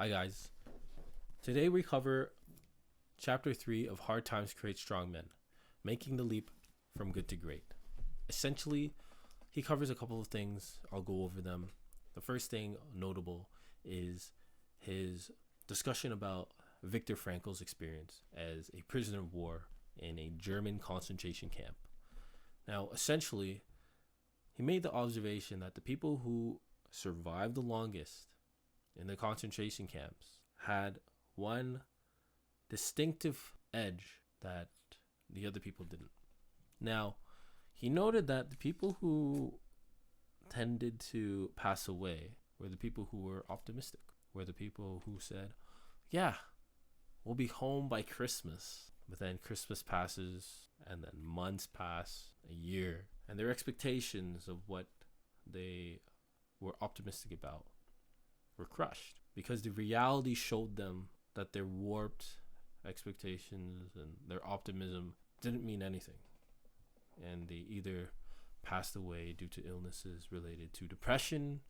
Hi, guys. Today we cover Chapter 3 of Hard Times Create Strong Men, Making the Leap from Good to Great. Essentially, he covers a couple of things. I'll go over them. The first thing notable is his discussion about Viktor Frankl's experience as a prisoner of war in a German concentration camp. Now, essentially, he made the observation that the people who survived the longest in the concentration camps had one distinctive edge that the other people didn't. Now, he noted that the people who tended to pass away were the people who were optimistic, were the people who said, yeah, we'll be home by Christmas. But then Christmas passes, and then months pass, a year, and their expectations of what they were optimistic about were crushed because the reality showed them that their warped expectations and their optimism didn't mean anything. And they either passed away due to illnesses related to depression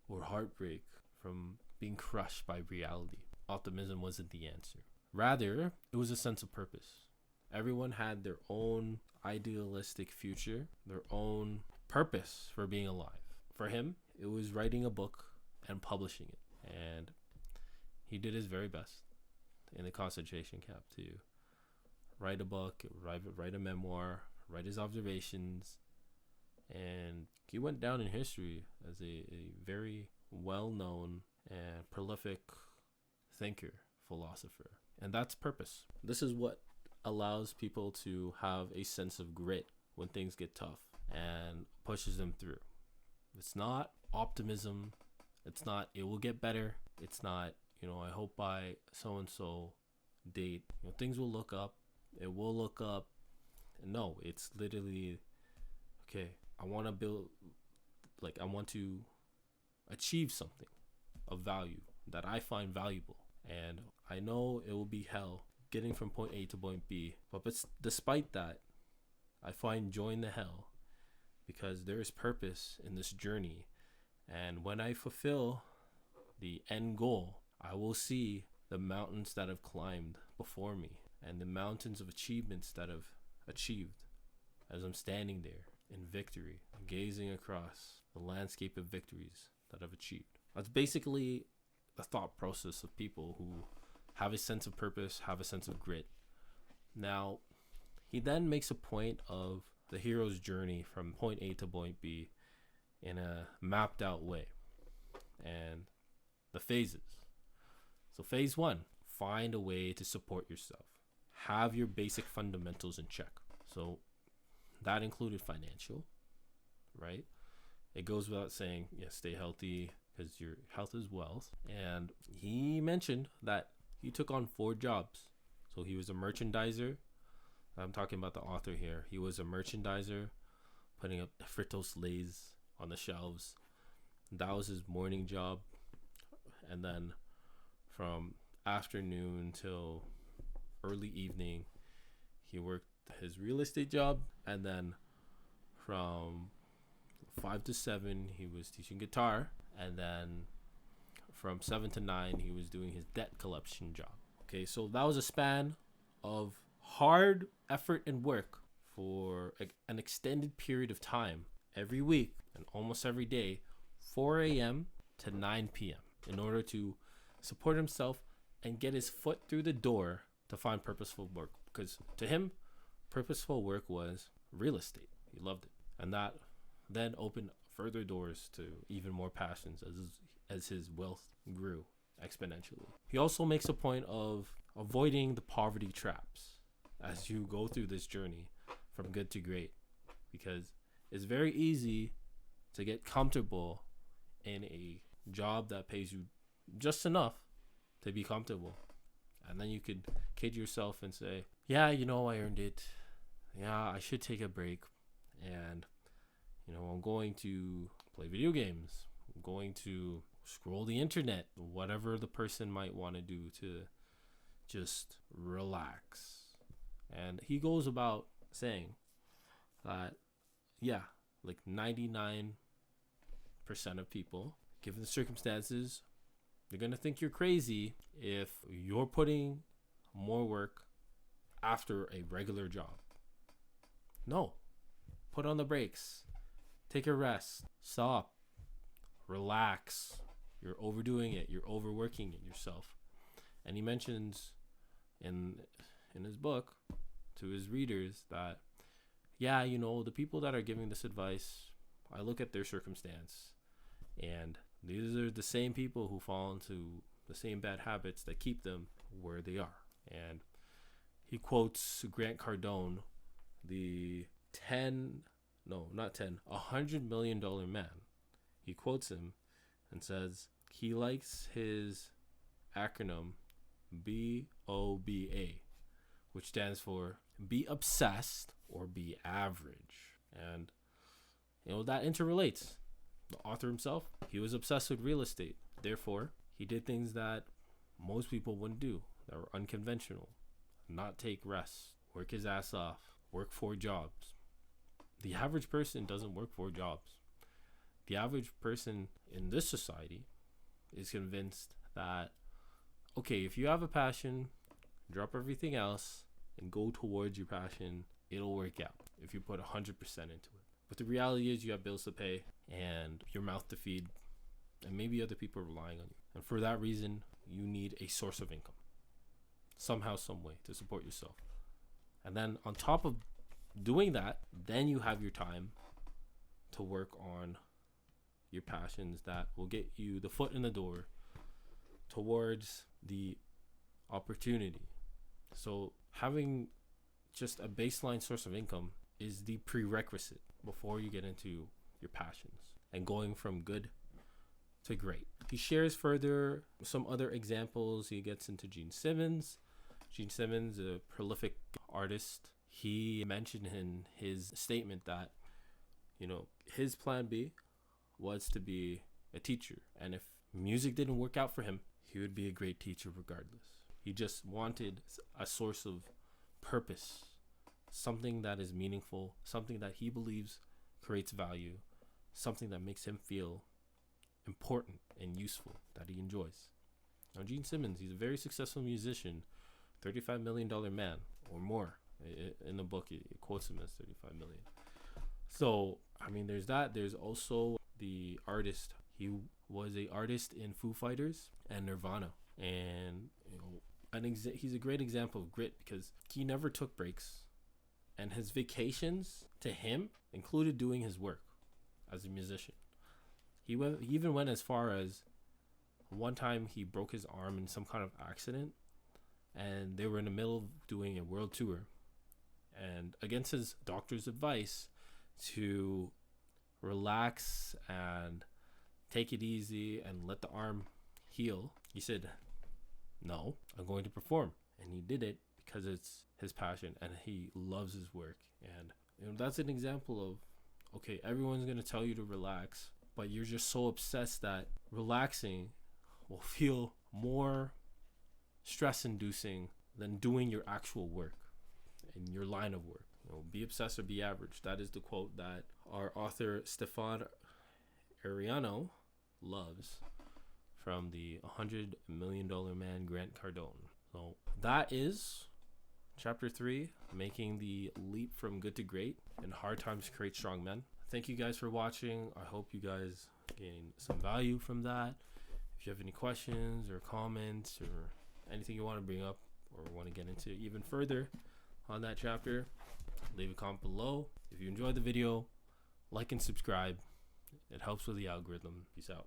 or heartbreak from being crushed by reality. Optimism wasn't the answer. Rather, it was a sense of purpose. Everyone had their own idealistic future, their own purpose for being alive. For him, it was writing a book and publishing it. And he did his very best in the concentration camp to write a book, write a memoir, write his observations. And he went down in history as a very well-known and prolific thinker, philosopher. And that's purpose. This is what allows people to have a sense of grit when things get tough and pushes them through. It's not optimism. It's not, it will get better. It's not, I hope by so-and-so date, things will look up. It will look up. No, it's literally, okay, I want to achieve something of value that I find valuable. And I know it will be hell getting from point A to point B. But despite that, I find joy in the hell because there is purpose in this journey. And when I fulfill the end goal, I will see the mountains that I've climbed before me and the mountains of achievements that I've achieved as I'm standing there in victory, gazing across the landscape of victories that I've achieved. That's basically the thought process of people who have a sense of purpose, have a sense of grit. Now, he then makes a point of the hero's journey from point A to point B in a mapped out way and the phases. So phase 1, find a way to support yourself. Have your basic fundamentals in check. So that included financial, right? It goes without saying, stay healthy because your health is wealth. And he mentioned that he took on 4 jobs. So he was a merchandiser. I'm talking about the author here. He was a merchandiser, putting up Fritos Lays on the shelves. That was his morning job. And then from afternoon till early evening, he worked his real estate job. And then from 5 to 7, he was teaching guitar. And then from 7 to 9, he was doing his debt collection job. Okay, so that was a span of hard effort and work for an extended period of time every week and almost every day, 4 a.m. to 9 p.m. in order to support himself and get his foot through the door to find purposeful work. Because to him, purposeful work was real estate. He loved it. And that then opened further doors to even more passions as his wealth grew exponentially. He also makes a point of avoiding the poverty traps as you go through this journey from good to great, because it's very easy to get comfortable in a job that pays you just enough to be comfortable. And then you could kid yourself and say, yeah, I earned it. Yeah, I should take a break. And, I'm going to play video games. I'm going to scroll the internet, whatever the person might want to do to just relax. And he goes about saying that, 99% of people, given the circumstances, They're going to think you're crazy if you're putting more work after a regular job. No. Put on the brakes. Take a rest. Stop. Relax. You're overdoing it. You're overworking it yourself. And he mentions in his book to his readers that, yeah, the people that are giving this advice, I look at their circumstance, and these are the same people who fall into the same bad habits that keep them where they are. And he quotes Grant Cardone, the $100 million man. He quotes him and says he likes his acronym BOBA, which stands for be obsessed or be average. And that interrelates. The author himself, he was obsessed with real estate. Therefore, he did things that most people wouldn't do, that were unconventional. Not take rest, work his ass off, work 4 jobs. The average person doesn't work 4 jobs. The average person in this society is convinced that, okay, if you have a passion, drop everything else and go towards your passion, it'll work out if you put 100% into it. But the reality is you have bills to pay and your mouth to feed, and maybe other people are relying on you. And for that reason, you need a source of income, somehow, some way, to support yourself. And then on top of doing that, then you have your time to work on your passions that will get you the foot in the door towards the opportunity. So having just a baseline source of income is the prerequisite before you get into your passions and going from good to great. He shares further some other examples. He gets into Gene Simmons. Gene Simmons, a prolific artist, he mentioned in his statement that, his plan B was to be a teacher. And if music didn't work out for him, he would be a great teacher regardless. He just wanted a source of purpose, something that is meaningful, something that he believes creates value, something that makes him feel important and useful, that he enjoys. Now, Gene Simmons, he's a very successful musician, $35 million man or more. In the book, it quotes him as 35 million. So, there's that. There's also the artist. He was a artist in Foo Fighters and Nirvana. And, he's a great example of grit because he never took breaks. And his vacations, to him, included doing his work as a musician. He even went as far as one time he broke his arm in some kind of accident. And they were in the middle of doing a world tour. And against his doctor's advice to relax and take it easy and let the arm heal, he said, no, I'm going to perform. And he did it because it's his passion and he loves his work. And that's an example of, okay, everyone's going to tell you to relax, but you're just so obsessed that relaxing will feel more stress inducing than doing your actual work in your line of work. Be obsessed or be average. That is the quote that our author Stefan Ariano loves from the $100 Million Man Grant Cardone. So that is chapter 3, making the leap from good to great. In hard times create strong men. Thank you guys for watching. I hope you guys gain some value from that. If you have any questions or comments or anything you want to bring up or want to get into even further on that chapter, leave a comment below. If you enjoyed the video, like and subscribe. It helps with the algorithm. Peace out.